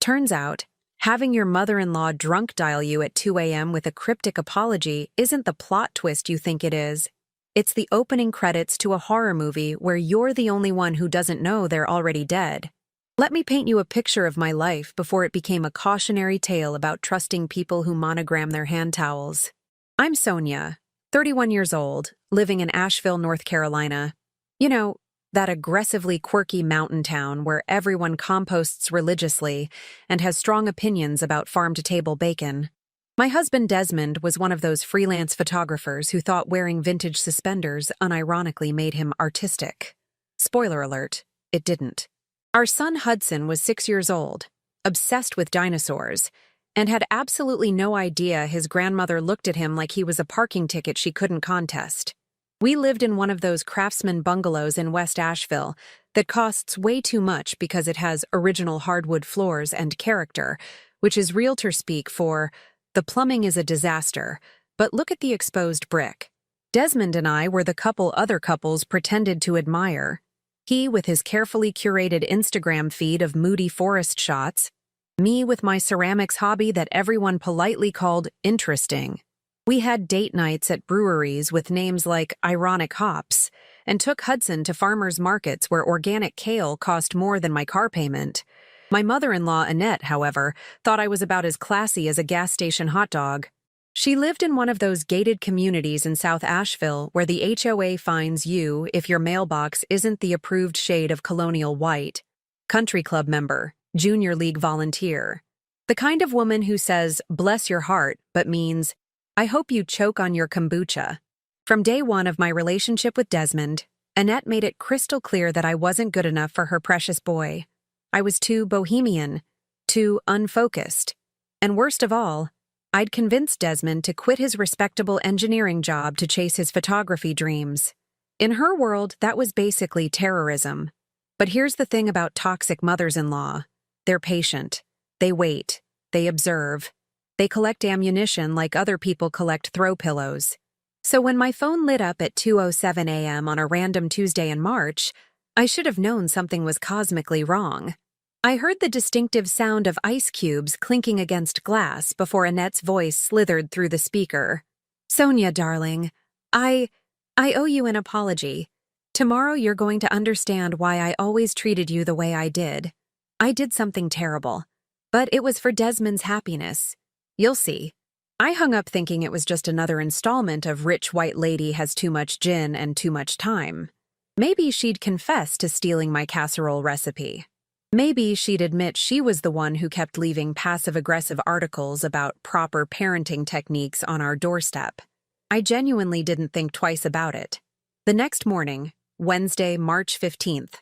Turns out, having your mother-in-law drunk dial you at 2 a.m. with a cryptic apology isn't the plot twist you think it is. It's the opening credits to a horror movie where you're the only one who doesn't know they're already dead. Let me paint you a picture of my life before it became a cautionary tale about trusting people who monogram their hand towels. I'm Sonia, 31 years old, living in Asheville, North Carolina. You know, that aggressively quirky mountain town where everyone composts religiously and has strong opinions about farm-to-table bacon. My husband Desmond was one of those freelance photographers who thought wearing vintage suspenders unironically made him artistic. Spoiler alert, it didn't. Our son Hudson was 6 years old, obsessed with dinosaurs, and had absolutely no idea his grandmother looked at him like he was a parking ticket she couldn't contest. We lived in one of those craftsman bungalows in West Asheville that costs way too much because it has original hardwood floors and character, which is realtor speak for, the plumbing is a disaster, but look at the exposed brick. Desmond and I were the couple other couples pretended to admire. He with his carefully curated Instagram feed of moody forest shots, me with my ceramics hobby that everyone politely called interesting. We had date nights at breweries with names like Ironic Hops, and took Hudson to farmers markets where organic kale cost more than my car payment. My mother-in-law, Annette, however, thought I was about as classy as a gas station hot dog. She lived in one of those gated communities in South Asheville where the HOA fines you if your mailbox isn't the approved shade of colonial white. Country club member, junior league volunteer. The kind of woman who says, bless your heart, but means, I hope you choke on your kombucha. From day one of my relationship with Desmond, Annette made it crystal clear that I wasn't good enough for her precious boy. I was too bohemian, too unfocused. And worst of all, I'd convinced Desmond to quit his respectable engineering job to chase his photography dreams. In her world, that was basically terrorism. But here's the thing about toxic mothers-in-law. They're patient. They wait. They observe. They collect ammunition like other people collect throw pillows. So when my phone lit up at 2:07 a.m. on a random Tuesday in March, I should have known something was cosmically wrong. I heard the distinctive sound of ice cubes clinking against glass before Annette's voice slithered through the speaker. Sonia, darling, I owe you an apology. Tomorrow you're going to understand why I always treated you the way I did. I did something terrible, but it was for Desmond's happiness. You'll see. I hung up thinking it was just another installment of Rich White Lady Has Too Much Gin and Too Much Time. Maybe she'd confess to stealing my casserole recipe. Maybe she'd admit she was the one who kept leaving passive-aggressive articles about proper parenting techniques on our doorstep. I genuinely didn't think twice about it. The next morning, Wednesday, March 15th,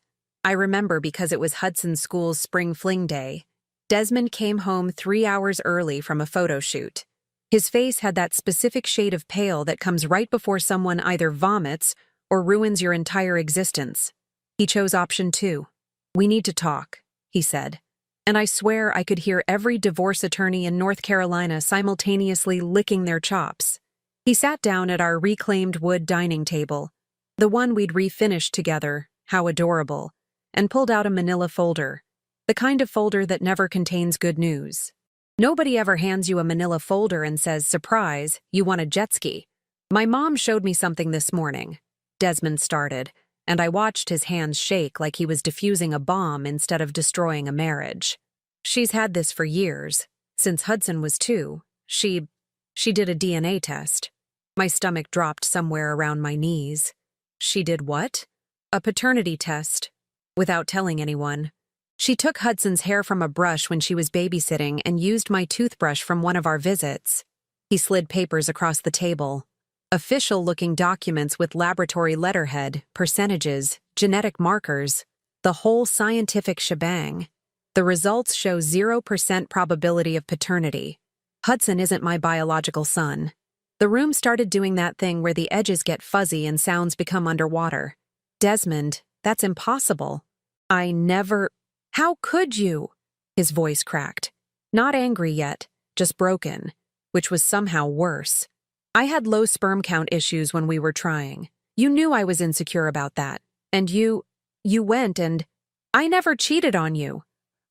I remember because it was Hudson's school's spring fling day, Desmond came home 3 hours early from a photo shoot. His face had that specific shade of pale that comes right before someone either vomits or ruins your entire existence. He chose option 2. We need to talk, he said. And I swear I could hear every divorce attorney in North Carolina simultaneously licking their chops. He sat down at our reclaimed wood dining table, the one we'd refinished together, how adorable, and pulled out a manila folder, the kind of folder that never contains good news. Nobody ever hands you a manila folder and says, surprise, you want a jet ski. My mom showed me something this morning, Desmond started, and I watched his hands shake like he was defusing a bomb instead of destroying a marriage. She's had this for years. Since Hudson was 2, she did a DNA test. My stomach dropped somewhere around my knees. She did what? A paternity test. Without telling anyone. She took Hudson's hair from a brush when she was babysitting and used my toothbrush from one of our visits. He slid papers across the table. Official-looking documents with laboratory letterhead, percentages, genetic markers, the whole scientific shebang. The results show 0% probability of paternity. Hudson isn't my biological son. The room started doing that thing where the edges get fuzzy and sounds become underwater. Desmond, that's impossible. How could you? His voice cracked. Not angry yet, just broken, which was somehow worse. I had low sperm count issues when we were trying. You knew I was insecure about that. And you went and... I never cheated on you.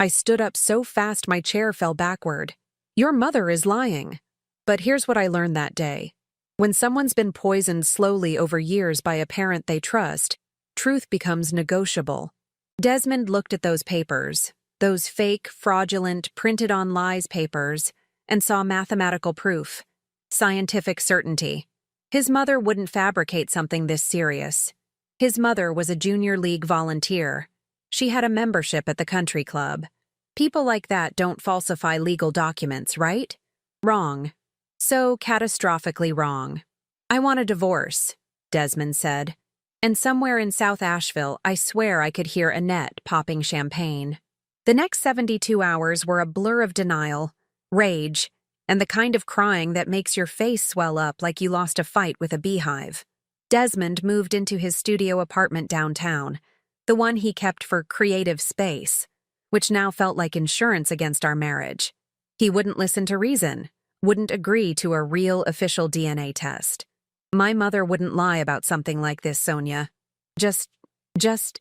I stood up so fast my chair fell backward. Your mother is lying. But here's what I learned that day. When someone's been poisoned slowly over years by a parent they trust, truth becomes negotiable. Desmond looked at those papers, those fake, fraudulent, printed-on lies papers, and saw mathematical proof, scientific certainty. His mother wouldn't fabricate something this serious. His mother was a junior league volunteer. She had a membership at the country club. People like that don't falsify legal documents, right? Wrong. So catastrophically wrong. I want a divorce, Desmond said. And somewhere in South Asheville, I swear I could hear Annette popping champagne. The next 72 hours were a blur of denial, rage, and the kind of crying that makes your face swell up like you lost a fight with a beehive. Desmond moved into his studio apartment downtown, the one he kept for creative space, which now felt like insurance against our marriage. He wouldn't listen to reason, wouldn't agree to a real official DNA test. My mother wouldn't lie about something like this, Sonia. Just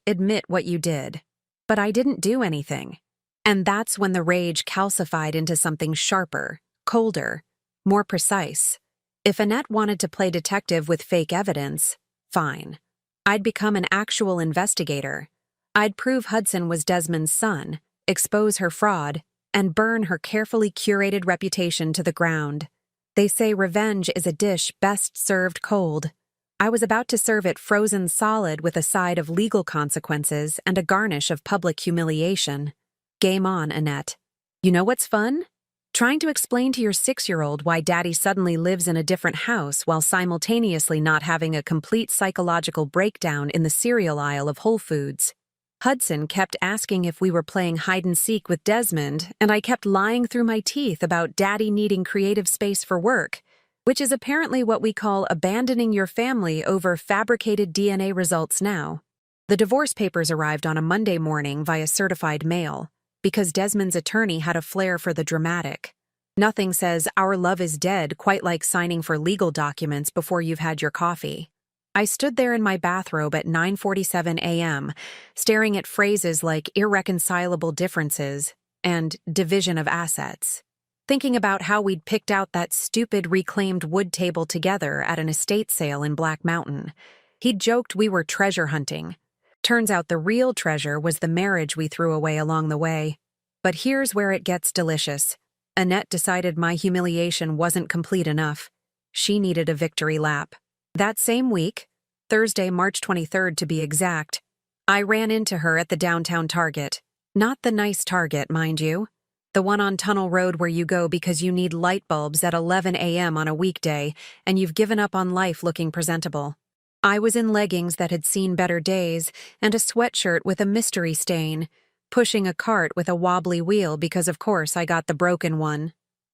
admit what you did. But I didn't do anything. And that's when the rage calcified into something sharper, colder, more precise. If Annette wanted to play detective with fake evidence, fine. I'd become an actual investigator. I'd prove Hudson was Desmond's son, expose her fraud, and burn her carefully curated reputation to the ground. They say revenge is a dish best served cold. I was about to serve it frozen solid with a side of legal consequences and a garnish of public humiliation. Game on, Annette. You know what's fun? Trying to explain to your 6-year-old why Daddy suddenly lives in a different house while simultaneously not having a complete psychological breakdown in the cereal aisle of Whole Foods. Hudson kept asking if we were playing hide-and-seek with Desmond, and I kept lying through my teeth about Daddy needing creative space for work, which is apparently what we call abandoning your family over fabricated DNA results now. The divorce papers arrived on a Monday morning via certified mail, because Desmond's attorney had a flair for the dramatic. Nothing says our love is dead quite like signing for legal documents before you've had your coffee. I stood there in my bathrobe at 9:47 a.m., staring at phrases like irreconcilable differences and division of assets, thinking about how we'd picked out that stupid reclaimed wood table together at an estate sale in Black Mountain. He'd joked we were treasure hunting. Turns out the real treasure was the marriage we threw away along the way. But here's where it gets delicious. Annette decided my humiliation wasn't complete enough. She needed a victory lap. That same week, Thursday, March 23rd to be exact, I ran into her at the downtown Target. Not the nice Target, mind you. The one on Tunnel Road where you go because you need light bulbs at 11 a.m. on a weekday and you've given up on life looking presentable. I was in leggings that had seen better days and a sweatshirt with a mystery stain, pushing a cart with a wobbly wheel because of course I got the broken one.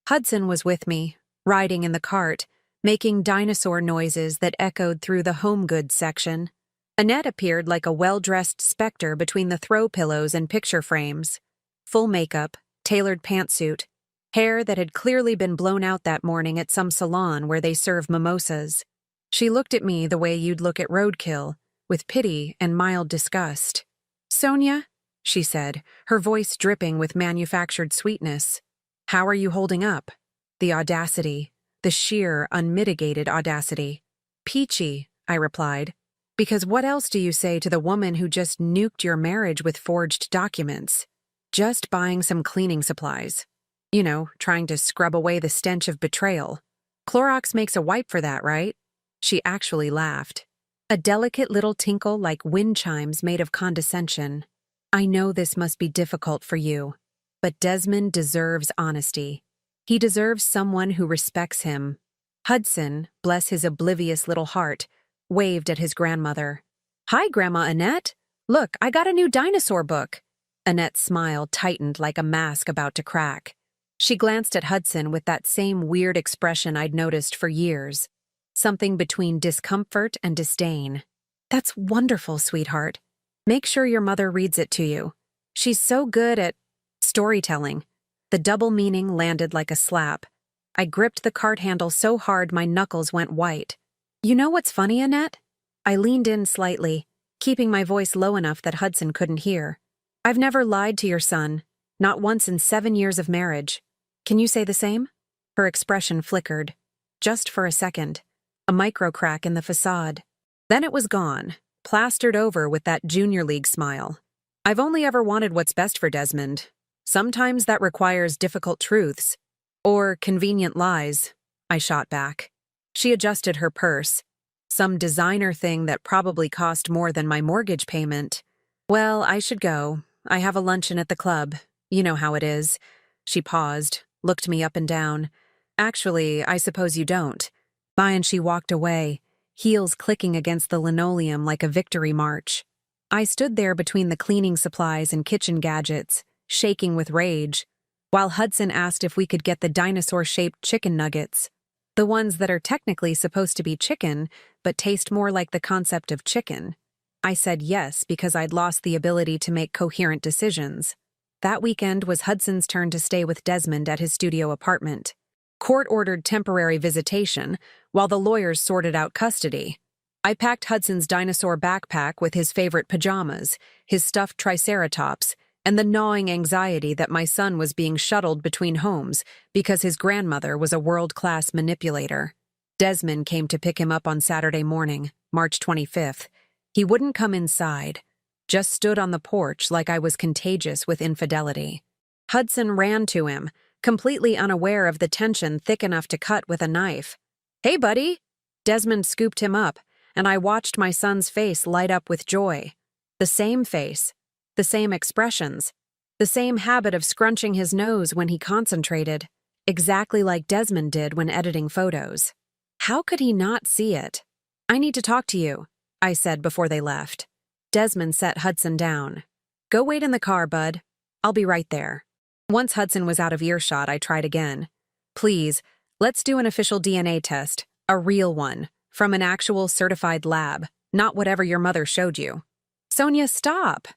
Hudson was with me, riding in the cart, making dinosaur noises that echoed through the home goods section. Annette appeared like a well-dressed specter between the throw pillows and picture frames. Full makeup, tailored pantsuit, hair that had clearly been blown out that morning at some salon where they serve mimosas. She looked at me the way you'd look at roadkill, with pity and mild disgust. "Sonia," she said, her voice dripping with manufactured sweetness. "How are you holding up?" The audacity, the sheer, unmitigated audacity. "Peachy," I replied. "Because what else do you say to the woman who just nuked your marriage with forged documents? Just buying some cleaning supplies. You know, trying to scrub away the stench of betrayal. Clorox makes a wipe for that, right?" She actually laughed. A delicate little tinkle like wind chimes made of condescension. "I know this must be difficult for you, but Desmond deserves honesty. He deserves someone who respects him." Hudson, bless his oblivious little heart, waved at his grandmother. "Hi, Grandma Annette. Look, I got a new dinosaur book." Annette's smile tightened like a mask about to crack. She glanced at Hudson with that same weird expression I'd noticed for years. Something between discomfort and disdain. "That's wonderful, sweetheart. Make sure your mother reads it to you. She's so good at storytelling." The double meaning landed like a slap. I gripped the cart handle so hard my knuckles went white. "You know what's funny, Annette?" I leaned in slightly, keeping my voice low enough that Hudson couldn't hear. "I've never lied to your son. Not once in 7 years of marriage. Can you say the same? Her expression flickered. Just for a second. A micro crack in the facade. Then it was gone, plastered over with that junior league smile. I've only ever wanted what's best for Desmond. Sometimes that requires difficult truths. Or convenient lies, I shot back. She adjusted her purse. Some designer thing that probably cost more than my mortgage payment. Well, I should go. I have a luncheon at the club. You know how it is. She paused, looked me up and down. Actually, I suppose you don't. Bye, and she walked away, heels clicking against the linoleum like a victory march. I stood there between the cleaning supplies and kitchen gadgets, shaking with rage, while Hudson asked if we could get the dinosaur-shaped chicken nuggets. The ones that are technically supposed to be chicken, but taste more like the concept of chicken. I said yes because I'd lost the ability to make coherent decisions. That weekend was Hudson's turn to stay with Desmond at his studio apartment. Court-ordered temporary visitation, while the lawyers sorted out custody. I packed Hudson's dinosaur backpack with his favorite pajamas, his stuffed triceratops, and the gnawing anxiety that my son was being shuttled between homes because his grandmother was a world-class manipulator. Desmond came to pick him up on Saturday morning, March 25th. He wouldn't come inside, just stood on the porch like I was contagious with infidelity. Hudson ran to him, completely unaware of the tension thick enough to cut with a knife. "Hey, buddy!" Desmond scooped him up, and I watched my son's face light up with joy. The same face, the same expressions, the same habit of scrunching his nose when he concentrated, exactly like Desmond did when editing photos. How could he not see it? "I need to talk to you," I said before they left. Desmond set Hudson down. "Go wait in the car, bud. I'll be right there." Once Hudson was out of earshot, I tried again. "Please, let's do an official DNA test, a real one, from an actual certified lab, not whatever your mother showed you." "Sonia, stop!"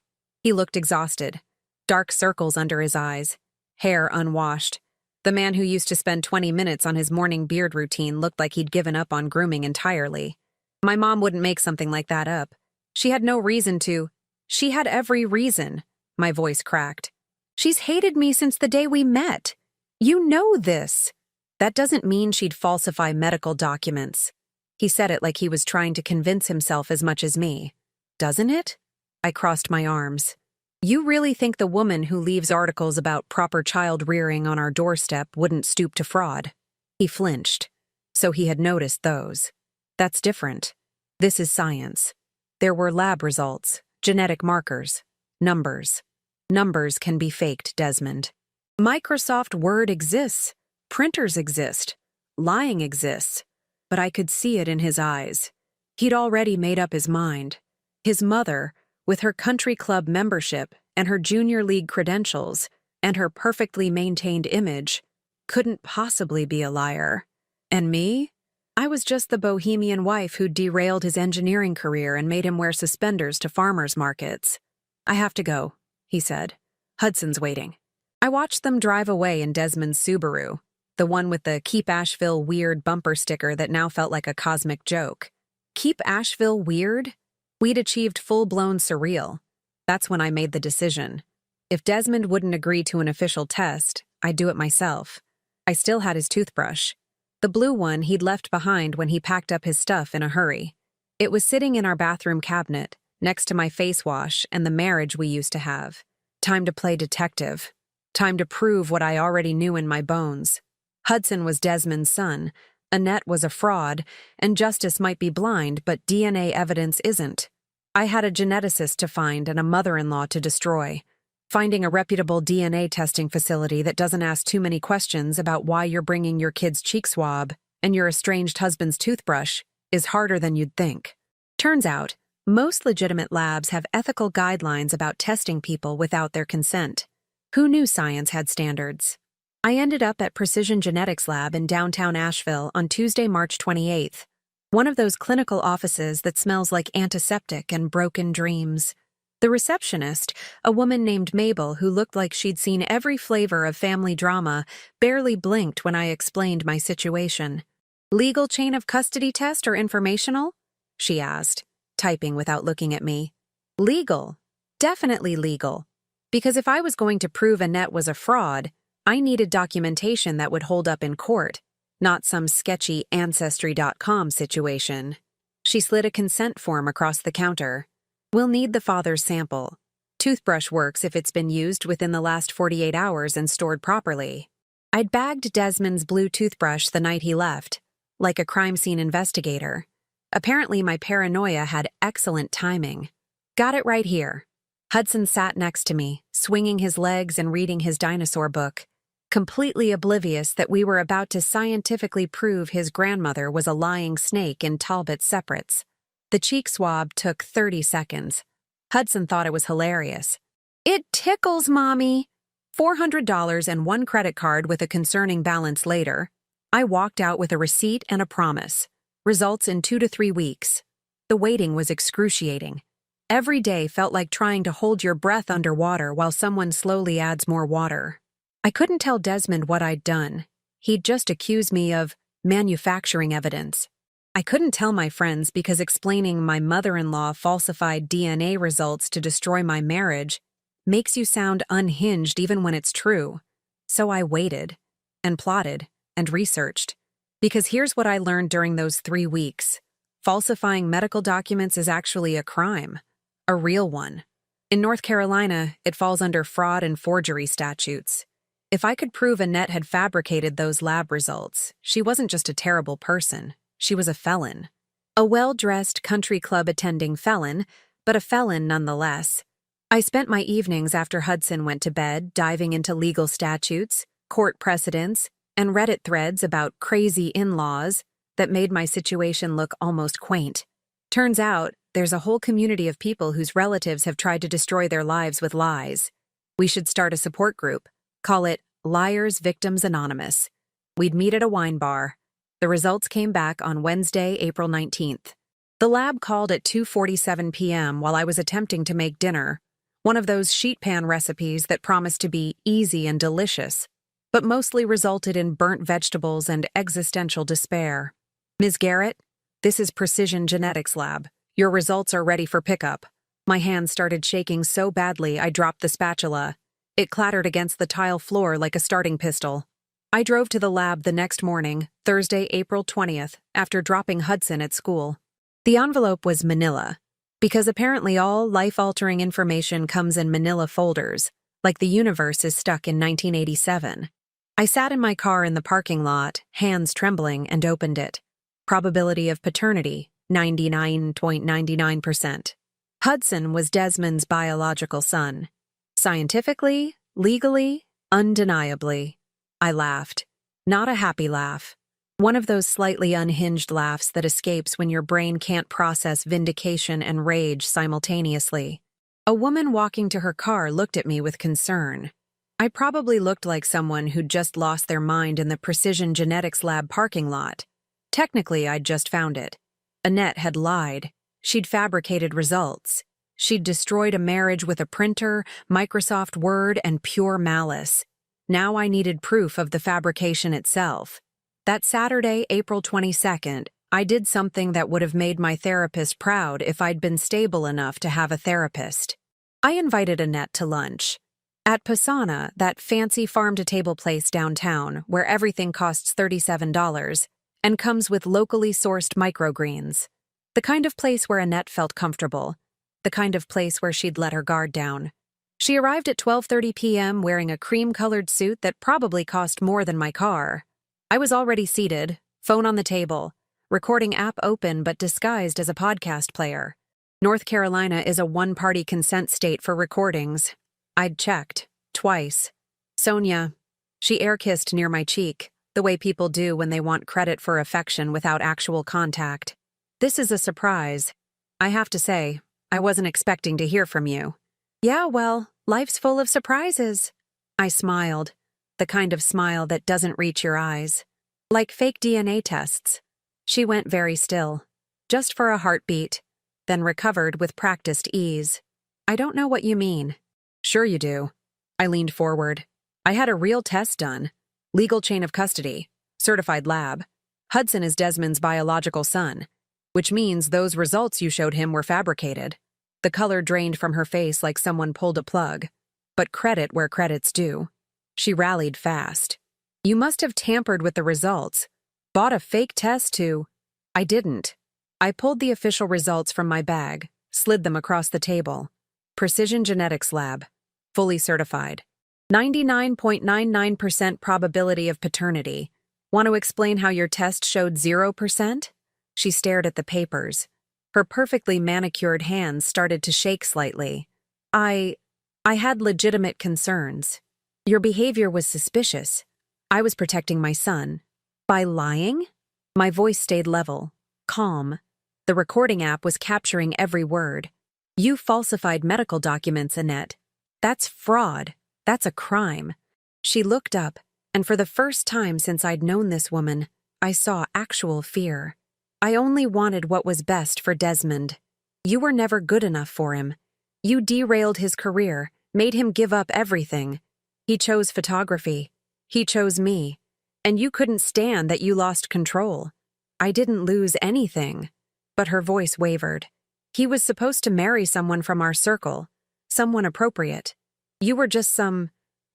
He looked exhausted. Dark circles under his eyes, hair unwashed. The man who used to spend 20 minutes on his morning beard routine looked like he'd given up on grooming entirely. My mom wouldn't make something like that up. She had no reason to. She had every reason. My voice cracked. "She's hated me since the day we met. You know this." "That doesn't mean she'd falsify medical documents." He said it like he was trying to convince himself as much as me. "Doesn't it?" I crossed my arms. "You really think the woman who leaves articles about proper child rearing on our doorstep wouldn't stoop to fraud?" He flinched. So he had noticed those. "That's different. This is science. There were lab results, genetic markers, numbers. Numbers can be faked, Desmond. Microsoft Word exists. Printers exist. Lying exists. But I could see it in his eyes. He'd already made up his mind. His mother, with her country club membership and her junior league credentials and her perfectly maintained image, couldn't possibly be a liar. And me? I was just the bohemian wife who'd derailed his engineering career and made him wear suspenders to farmers' markets. "I have to go," he said. "Hudson's waiting." I watched them drive away in Desmond's Subaru, the one with the Keep Asheville Weird bumper sticker that now felt like a cosmic joke. Keep Asheville Weird? We'd achieved full-blown surreal. That's when I made the decision. If Desmond wouldn't agree to an official test, I'd do it myself. I still had his toothbrush. The blue one he'd left behind when he packed up his stuff in a hurry. It was sitting in our bathroom cabinet, next to my face wash and the marriage we used to have. Time to play detective. Time to prove what I already knew in my bones. Hudson was Desmond's son, Annette was a fraud, and justice might be blind, but DNA evidence isn't. I had a geneticist to find and a mother-in-law to destroy. Finding a reputable DNA testing facility that doesn't ask too many questions about why you're bringing your kid's cheek swab and your estranged husband's toothbrush is harder than you'd think. Turns out, most legitimate labs have ethical guidelines about testing people without their consent. Who knew science had standards? I ended up at Precision Genetics Lab in downtown Asheville on Tuesday, March 28th. One of those clinical offices that smells like antiseptic and broken dreams. The receptionist, a woman named Mabel who looked like she'd seen every flavor of family drama, barely blinked when I explained my situation. "Legal chain of custody test or informational?" she asked, typing without looking at me. "Legal. Definitely legal." Because if I was going to prove Annette was a fraud, I needed documentation that would hold up in court, not some sketchy Ancestry.com situation. She slid a consent form across the counter. We'll need the father's sample. Toothbrush works if it's been used within the last 48 hours and stored properly. I'd bagged Desmond's blue toothbrush the night he left, like a crime scene investigator. Apparently my paranoia had excellent timing. Got it right here. Hudson sat next to me, swinging his legs and reading his dinosaur book, completely oblivious that we were about to scientifically prove his grandmother was a lying snake in Talbot's separates. The cheek swab took 30 seconds. Hudson thought it was hilarious. It tickles, Mommy. $400 and one credit card with a concerning balance later. I walked out with a receipt and a promise. Results in 2 to 3 weeks. The waiting was excruciating. Every day felt like trying to hold your breath underwater while someone slowly adds more water. I couldn't tell Desmond what I'd done. He'd just accused me of manufacturing evidence. I couldn't tell my friends because explaining my mother-in-law falsified DNA results to destroy my marriage makes you sound unhinged even when it's true. So I waited, and plotted, and researched. Because here's what I learned during those 3 weeks. Falsifying medical documents is actually a crime. A real one. In North Carolina, it falls under fraud and forgery statutes. If I could prove Annette had fabricated those lab results, she wasn't just a terrible person, she was a felon. A well-dressed country club-attending felon, but a felon nonetheless. I spent my evenings after Hudson went to bed diving into legal statutes, court precedents, and Reddit threads about crazy in-laws that made my situation look almost quaint. Turns out, there's a whole community of people whose relatives have tried to destroy their lives with lies. We should start a support group. Call it Liars Victims Anonymous. We'd meet at a wine bar. The results came back on Wednesday, April 19th. The lab called at 2:47 p.m. while I was attempting to make dinner, one of those sheet pan recipes that promised to be easy and delicious, but mostly resulted in burnt vegetables and existential despair. Ms. Garrett, this is Precision Genetics Lab. Your results are ready for pickup. My hands started shaking so badly I dropped the spatula. It clattered against the tile floor like a starting pistol. I drove to the lab the next morning, Thursday, April 20th, after dropping Hudson at school. The envelope was manila, because apparently all life-altering information comes in manila folders, like the universe is stuck in 1987. I sat in my car in the parking lot, hands trembling, and opened it. Probability of paternity, 99.99%. Hudson was Desmond's biological son. Scientifically, legally, undeniably. I laughed. Not a happy laugh. One of those slightly unhinged laughs that escapes when your brain can't process vindication and rage simultaneously. A woman walking to her car looked at me with concern. I probably looked like someone who'd just lost their mind in the Precision Genetics Lab parking lot. Technically, I'd just found it. Annette had lied. She'd fabricated results. She'd destroyed a marriage with a printer, Microsoft Word, and pure malice. Now I needed proof of the fabrication itself. That Saturday, April 22nd, I did something that would have made my therapist proud if I'd been stable enough to have a therapist. I invited Annette to lunch. At Pisana, that fancy farm-to-table place downtown, where everything costs $37 and comes with locally sourced microgreens. The kind of place where Annette felt comfortable. The kind of place where she'd let her guard down. She arrived at 12:30 p.m. wearing a cream-colored suit that probably cost more than my car. I was already seated, phone on the table, recording app open but disguised as a podcast player. North Carolina is a one-party consent state for recordings. I'd checked, twice. Sonia. She air-kissed near my cheek, the way people do when they want credit for affection without actual contact. This is a surprise. I have to say, I wasn't expecting to hear from you. Yeah, well, life's full of surprises. I smiled, the kind of smile that doesn't reach your eyes. Like fake DNA tests. She went very still, just for a heartbeat, then recovered with practiced ease. I don't know what you mean. Sure you do. I leaned forward. I had a real test done. Legal chain of custody. Certified lab. Hudson is Desmond's biological son, which means those results you showed him were fabricated. The color drained from her face like someone pulled a plug. but credit where credit's due. She rallied fast. You must have tampered with the results. Bought a fake test to... I didn't. I pulled the official results from my bag, slid them across the table. Precision Genetics Lab. Fully certified. 99.99% probability of paternity. Want to explain how your test showed 0%? She stared at the papers. Her perfectly manicured hands started to shake slightly. I had legitimate concerns. Your behavior was suspicious. I was protecting my son. By lying? My voice stayed level, calm. The recording app was capturing every word. You falsified medical documents, Annette. That's fraud. That's a crime. She looked up, and for the first time since I'd known this woman, I saw actual fear. I only wanted what was best for Desmond. You were never good enough for him. You derailed his career, made him give up everything. He chose photography. He chose me. And you couldn't stand that you lost control. I didn't lose anything. But her voice wavered. He was supposed to marry someone from our circle, someone appropriate. You were just some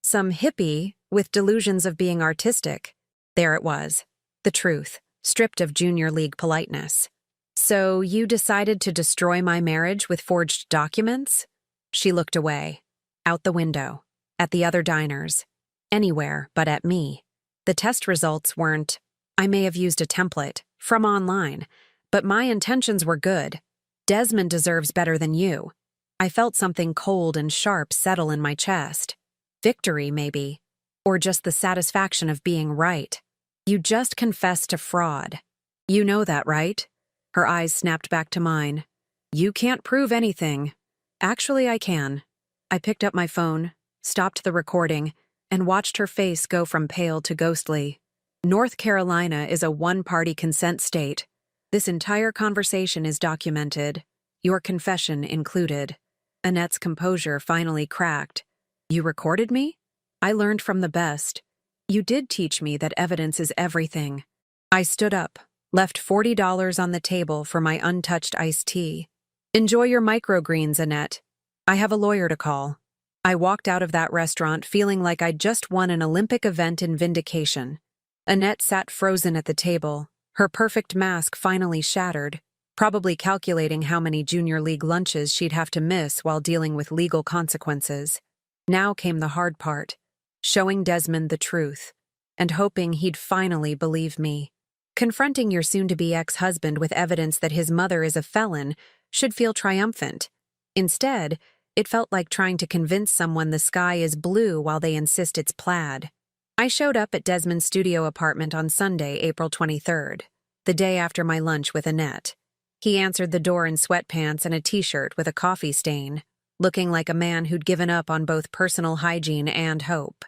hippie with delusions of being artistic. There it was. The truth, stripped of junior league politeness. So you decided to destroy my marriage with forged documents? She looked away. Out the window. At the other diners. Anywhere but at me. The test results weren't... I may have used a template, from online, but my intentions were good. Desmond deserves better than you. I felt something cold and sharp settle in my chest. Victory, maybe. Or just the satisfaction of being right. You just confessed to fraud. You know that, right? Her eyes snapped back to mine. You can't prove anything. Actually, I can. I picked up my phone, stopped the recording, and watched her face go from pale to ghostly. North Carolina is a one-party consent state. This entire conversation is documented, your confession included. Annette's composure finally cracked. You recorded me? I learned from the best. You did teach me that evidence is everything. I stood up, left $40 on the table for my untouched iced tea. Enjoy your microgreens, Annette. I have a lawyer to call. I walked out of that restaurant feeling like I'd just won an Olympic event in vindication. Annette sat frozen at the table, her perfect mask finally shattered, probably calculating how many junior league lunches she'd have to miss while dealing with legal consequences. Now came the hard part, showing Desmond the truth, and hoping he'd finally believe me. Confronting your soon-to-be ex-husband with evidence that his mother is a felon should feel triumphant. Instead, it felt like trying to convince someone the sky is blue while they insist it's plaid. I showed up at Desmond's studio apartment on Sunday, April 23rd, the day after my lunch with Annette. He answered the door in sweatpants and a t-shirt with a coffee stain, looking like a man who'd given up on both personal hygiene and hope.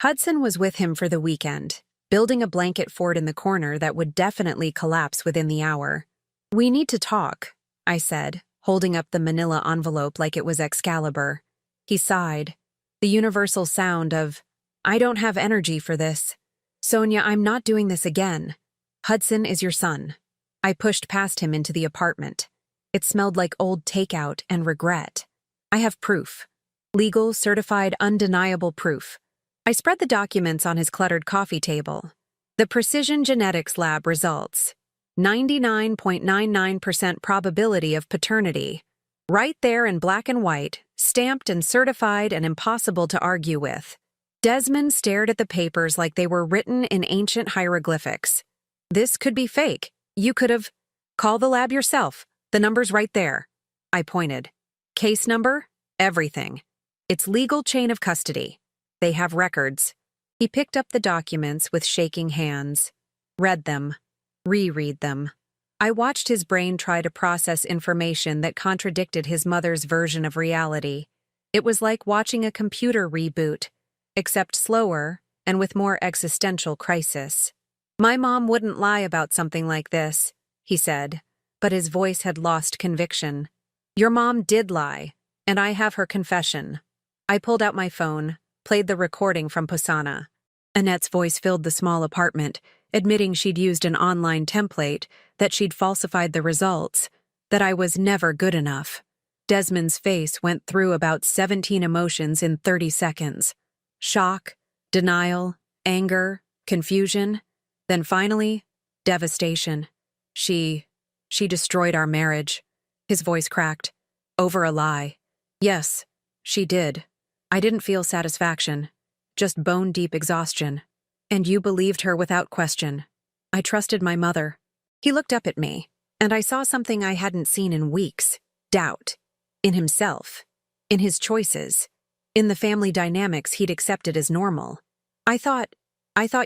Hudson was with him for the weekend, building a blanket fort in the corner that would definitely collapse within the hour. We need to talk, I said, holding up the manila envelope like it was Excalibur. He sighed, the universal sound of, I don't have energy for this. Sonia, I'm not doing this again. Hudson is your son. I pushed past him into the apartment. It smelled like old takeout and regret. I have proof. Legal, certified, undeniable proof. I spread the documents on his cluttered coffee table. The Precision Genetics Lab results. 99.99% probability of paternity. Right there in black and white, stamped and certified and impossible to argue with. Desmond stared at the papers like they were written in ancient hieroglyphics. This could be fake. You could have... Call the lab yourself. The number's right there. I pointed. Case number? Everything. It's legal chain of custody. They have records. He picked up the documents with shaking hands. Read them. Reread them. I watched his brain try to process information that contradicted his mother's version of reality. It was like watching a computer reboot, except slower and with more existential crisis. My mom wouldn't lie about something like this, he said, but his voice had lost conviction. Your mom did lie, and I have her confession. I pulled out my phone, played the recording from Posana. Annette's voice filled the small apartment, admitting she'd used an online template, that she'd falsified the results, that I was never good enough. Desmond's face went through about 17 emotions in 30 seconds. Shock, denial, anger, confusion, then finally, devastation. She destroyed our marriage. His voice cracked. Over a lie. Yes, she did. I didn't feel satisfaction, just bone-deep exhaustion. And you believed her without question. I trusted my mother. He looked up at me, and I saw something I hadn't seen in weeks. Doubt. In himself. In his choices. In the family dynamics he'd accepted as normal. I thought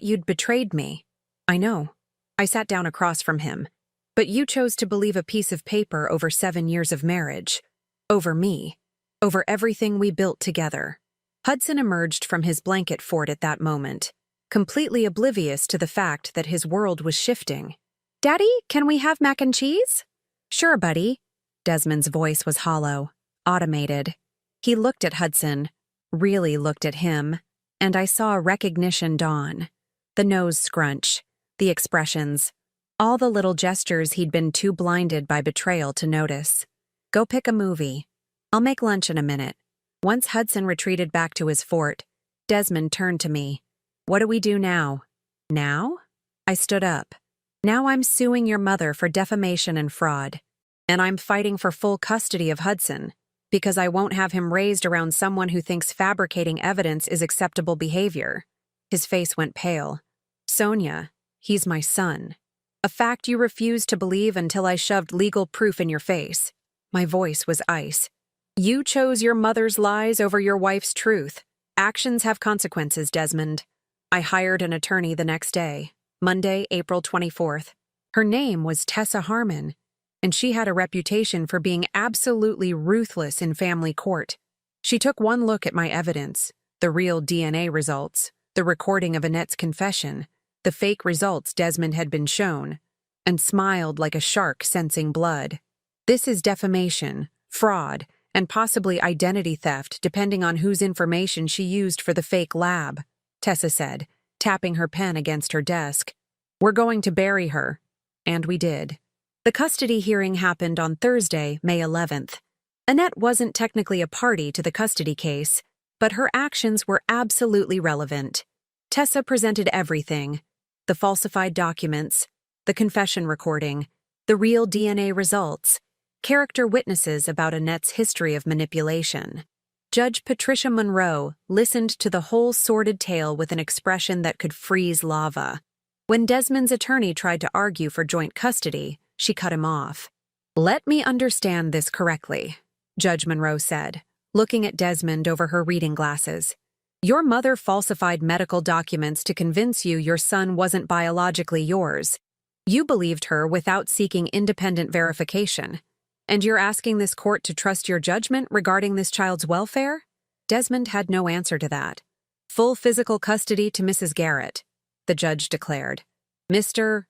you'd betrayed me. I know. I sat down across from him. But you chose to believe a piece of paper over 7 years of marriage. Over me. Over everything we built together. Hudson emerged from his blanket fort at that moment, completely oblivious to the fact that his world was shifting. "Daddy, can we have mac and cheese?" "Sure, buddy." Desmond's voice was hollow, automated. He looked at Hudson, really looked at him, and I saw recognition dawn. The nose scrunch, the expressions, all the little gestures he'd been too blinded by betrayal to notice. "Go pick a movie. I'll make lunch in a minute." Once Hudson retreated back to his fort, Desmond turned to me. "What do we do now?" "Now?" I stood up. "Now I'm suing your mother for defamation and fraud. And I'm fighting for full custody of Hudson, because I won't have him raised around someone who thinks fabricating evidence is acceptable behavior." His face went pale. "Sonia, he's my son. A fact you refused to believe until I shoved legal proof in your face." My voice was ice. "You chose your mother's lies over your wife's truth. Actions have consequences, Desmond." I hired an attorney the next day, Monday, April 24th. Her name was Tessa Harmon, and she had a reputation for being absolutely ruthless in family court. She took one look at my evidence, the real DNA results, the recording of Annette's confession, the fake results Desmond had been shown, and smiled like a shark sensing blood. "This is defamation, fraud, and possibly identity theft depending on whose information she used for the fake lab," Tessa said, tapping her pen against her desk. "We're going to bury her." And we did. The custody hearing happened on Thursday, May 11th. Annette wasn't technically a party to the custody case, but her actions were absolutely relevant. Tessa presented everything: the falsified documents, the confession recording, the real DNA results, character witnesses about Annette's history of manipulation. Judge Patricia Monroe listened to the whole sordid tale with an expression that could freeze lava. When Desmond's attorney tried to argue for joint custody, she cut him off. "Let me understand this correctly," Judge Monroe said, looking at Desmond over her reading glasses. "Your mother falsified medical documents to convince you your son wasn't biologically yours. You believed her without seeking independent verification. And you're asking this court to trust your judgment regarding this child's welfare?" Desmond had no answer to that. "Full physical custody to Mrs. Garrett," the judge declared. "Mr.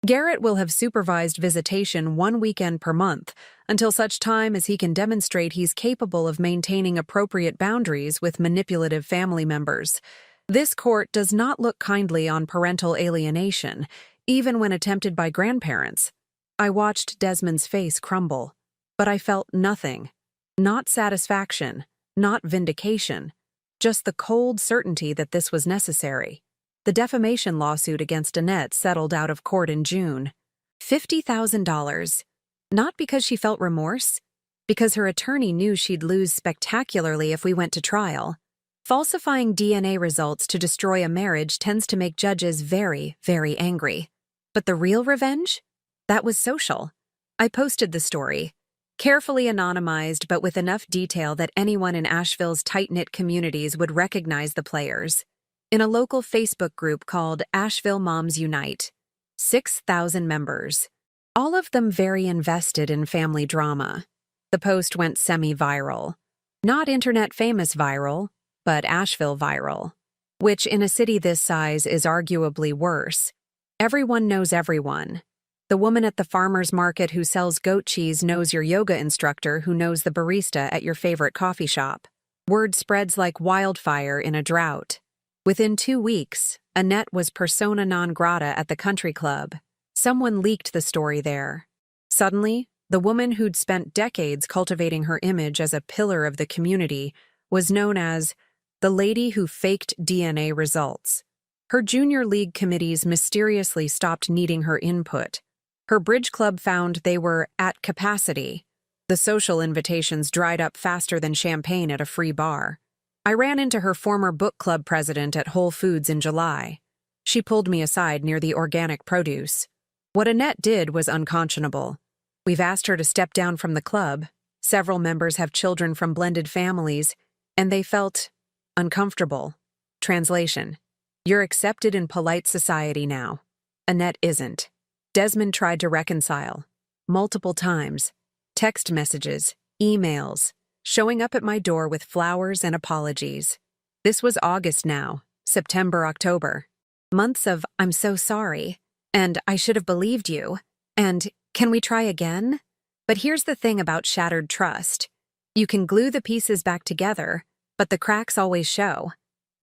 Garrett will have supervised visitation 1 weekend per month until such time as he can demonstrate he's capable of maintaining appropriate boundaries with manipulative family members. This court does not look kindly on parental alienation, even when attempted by grandparents." I watched Desmond's face crumble, but I felt nothing. Not satisfaction, not vindication, just the cold certainty that this was necessary. The defamation lawsuit against Annette settled out of court in June. $50,000. Not because she felt remorse, because her attorney knew she'd lose spectacularly if we went to trial. Falsifying DNA results to destroy a marriage tends to make judges very, very angry. But the real revenge? That was social. I posted the story, carefully anonymized but with enough detail that anyone in Asheville's tight-knit communities would recognize the players. In a local Facebook group called Asheville Moms Unite. 6,000 members. All of them very invested in family drama. The post went semi-viral. Not internet-famous viral, but Asheville viral. Which in a city this size is arguably worse. Everyone knows everyone. The woman at the farmer's market who sells goat cheese knows your yoga instructor who knows the barista at your favorite coffee shop. Word spreads like wildfire in a drought. Within 2 weeks, Annette was persona non grata at the country club. Someone leaked the story there. Suddenly, The woman who'd spent decades cultivating her image as a pillar of the community was known as the lady who faked DNA results. Her junior league committees mysteriously stopped needing her input. Her bridge club found they were at capacity. The social invitations dried up faster than champagne at a free bar. I ran into her former book club president at Whole Foods in July. She pulled me aside near the organic produce. What Annette did was unconscionable. We've asked her to step down from the club. Several members have children from blended families, and they felt uncomfortable. Translation: You're accepted in polite society now. Annette isn't. Desmond tried to reconcile. Multiple times. Text messages, emails, showing up at my door with flowers and apologies. This was August now, September, October. Months of, I'm so sorry, and I should have believed you, and can we try again? But here's the thing about shattered trust. You can glue the pieces back together, but the cracks always show.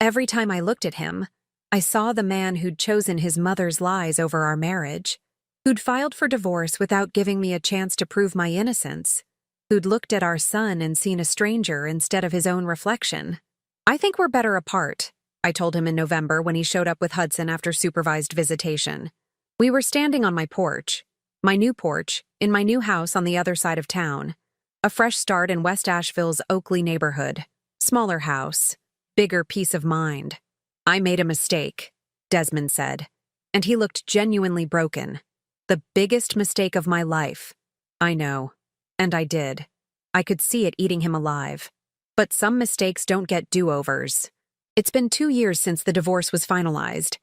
Every time I looked at him, I saw the man who'd chosen his mother's lies over our marriage, who'd filed for divorce without giving me a chance to prove my innocence, who'd looked at our son and seen a stranger instead of his own reflection. I think we're better apart, I told him in November when he showed up with Hudson after supervised visitation. We were standing on my porch, my new porch, in my new house on the other side of town. A fresh start in West Asheville's Oakley neighborhood. Smaller house, bigger peace of mind. I made a mistake, Desmond said, and he looked genuinely broken. The biggest mistake of my life. I know. And I did. I could see it eating him alive. But some mistakes don't get do-overs. It's been 2 years since the divorce was finalized.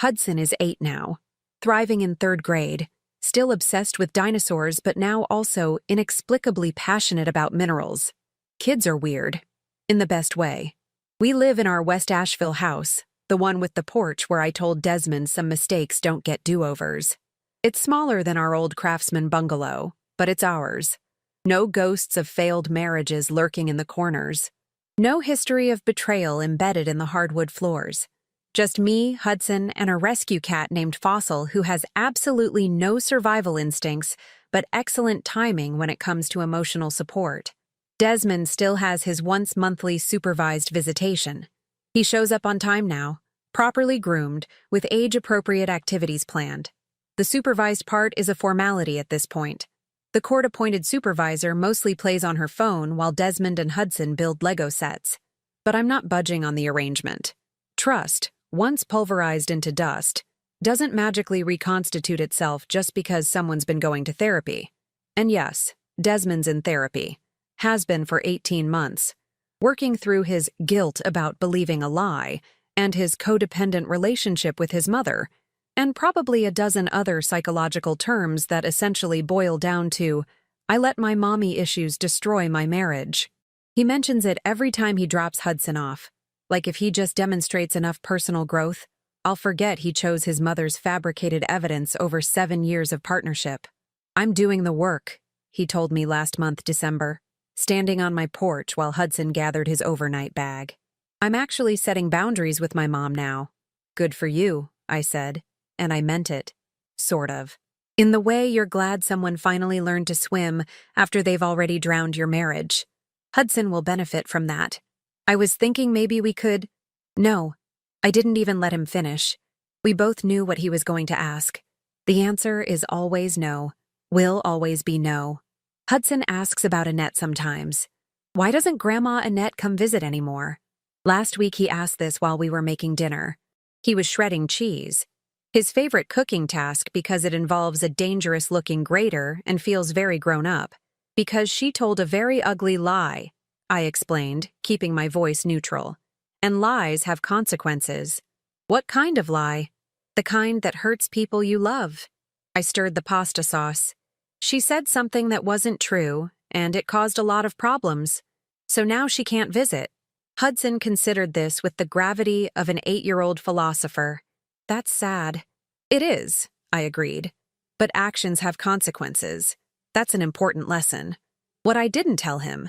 Hudson is 8 now, thriving in 3rd grade, still obsessed with dinosaurs but now also inexplicably passionate about minerals. Kids are weird. In the best way. We live in our West Asheville house, the one with the porch where I told Desmond some mistakes don't get do-overs. It's smaller than our old craftsman bungalow, but it's ours. No ghosts of failed marriages lurking in the corners. No history of betrayal embedded in the hardwood floors. Just me, Hudson, and a rescue cat named Fossil who has absolutely no survival instincts but excellent timing when it comes to emotional support. Desmond still has his once-monthly supervised visitation. He shows up on time now, properly groomed, with age-appropriate activities planned. The supervised part is a formality at this point. The court-appointed supervisor mostly plays on her phone while Desmond and Hudson build Lego sets. But I'm not budging on the arrangement. Trust, once pulverized into dust, doesn't magically reconstitute itself just because someone's been going to therapy. And yes, Desmond's in therapy. Has been for 18 months, working through his guilt about believing a lie and his codependent relationship with his mother, and probably a dozen other psychological terms that essentially boil down to, I let my mommy issues destroy my marriage. He mentions it every time he drops Hudson off, like if he just demonstrates enough personal growth, I'll forget he chose his mother's fabricated evidence over 7 years of partnership. I'm doing the work, he told me last month, December. Standing on my porch while Hudson gathered his overnight bag. I'm actually setting boundaries with my mom now. Good for you, I said, and I meant it. Sort of. In the way you're glad someone finally learned to swim after they've already drowned your marriage. Hudson will benefit from that. I was thinking maybe we could... No, I didn't even let him finish. We both knew what he was going to ask. The answer is always no. Will always be no. Hudson asks about Annette sometimes. Why doesn't Grandma Annette come visit anymore? Last week he asked this while we were making dinner. He was shredding cheese. His favorite cooking task because it involves a dangerous-looking grater and feels very grown up. Because she told a very ugly lie, I explained, keeping my voice neutral. And lies have consequences. What kind of lie? The kind that hurts people you love. I stirred the pasta sauce. She said something that wasn't true, and it caused a lot of problems. So now she can't visit. Hudson considered this with the gravity of an 8-year-old philosopher. That's sad. It is, I agreed. But actions have consequences. That's an important lesson. What I didn't tell him.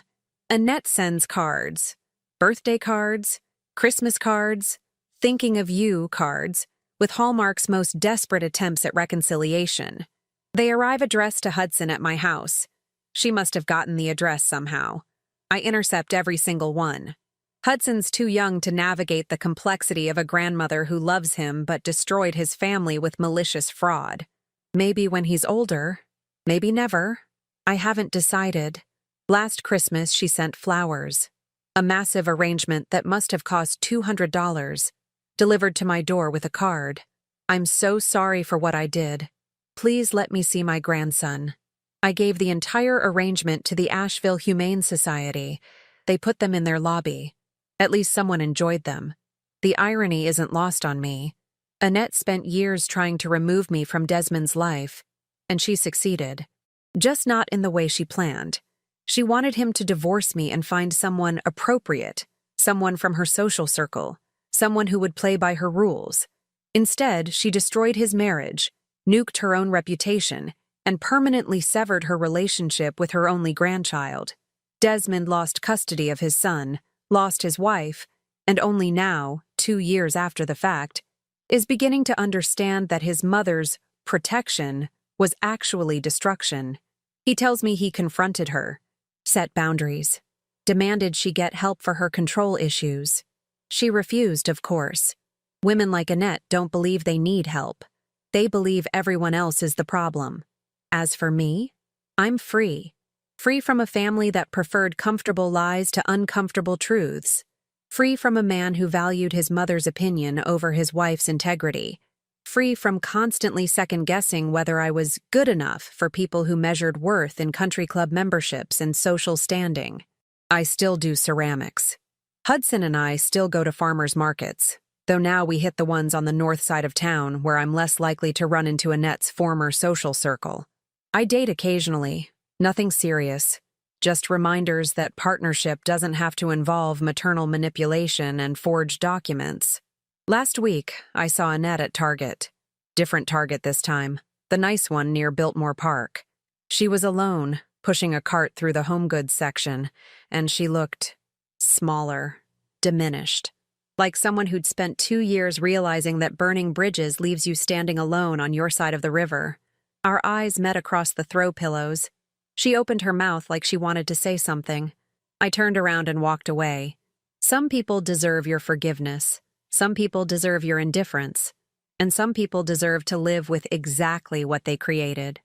Annette sends cards. Birthday cards, Christmas cards, thinking of you cards, with Hallmark's most desperate attempts at reconciliation. They arrive addressed to Hudson at my house, She must have gotten the address somehow. I intercept every single one. Hudson's too young to navigate the complexity of a grandmother who loves him but destroyed his family with malicious fraud. Maybe when he's older, maybe never. I haven't decided. Last Christmas, she sent flowers. A massive arrangement that must have cost $200, delivered to my door with a card. I'm so sorry for what I did. Please let me see my grandson. I gave the entire arrangement to the Asheville Humane Society. They put them in their lobby. At least someone enjoyed them. The irony isn't lost on me. Annette spent years trying to remove me from Desmond's life, and she succeeded. Just not in the way she planned. She wanted him to divorce me and find someone appropriate, someone from her social circle, someone who would play by her rules. Instead, she destroyed his marriage, nuked her own reputation, and permanently severed her relationship with her only grandchild. Desmond lost custody of his son, lost his wife, and only now, 2 years after the fact, is beginning to understand that his mother's protection was actually destruction. He tells me he confronted her, set boundaries, demanded she get help for her control issues. She refused, of course. Women like Annette don't believe they need help. They believe everyone else is the problem. As for me, I'm free. Free from a family that preferred comfortable lies to uncomfortable truths. Free from a man who valued his mother's opinion over his wife's integrity. Free from constantly second-guessing whether I was good enough for people who measured worth in country club memberships and social standing. I still do ceramics. Hudson and I still go to farmers markets, though now we hit the ones on the north side of town where I'm less likely to run into Annette's former social circle. I date occasionally. Nothing serious, just reminders that partnership doesn't have to involve maternal manipulation and forged documents. Last week, I saw Annette at Target. Different Target this time, the nice one near Biltmore Park. She was alone, pushing a cart through the home goods section, and she looked smaller, diminished, like someone who'd spent 2 years realizing that burning bridges leaves you standing alone on your side of the river. Our eyes met across the throw pillows. She opened her mouth like she wanted to say something. I turned around and walked away. Some people deserve your forgiveness. Some people deserve your indifference. And some people deserve to live with exactly what they created.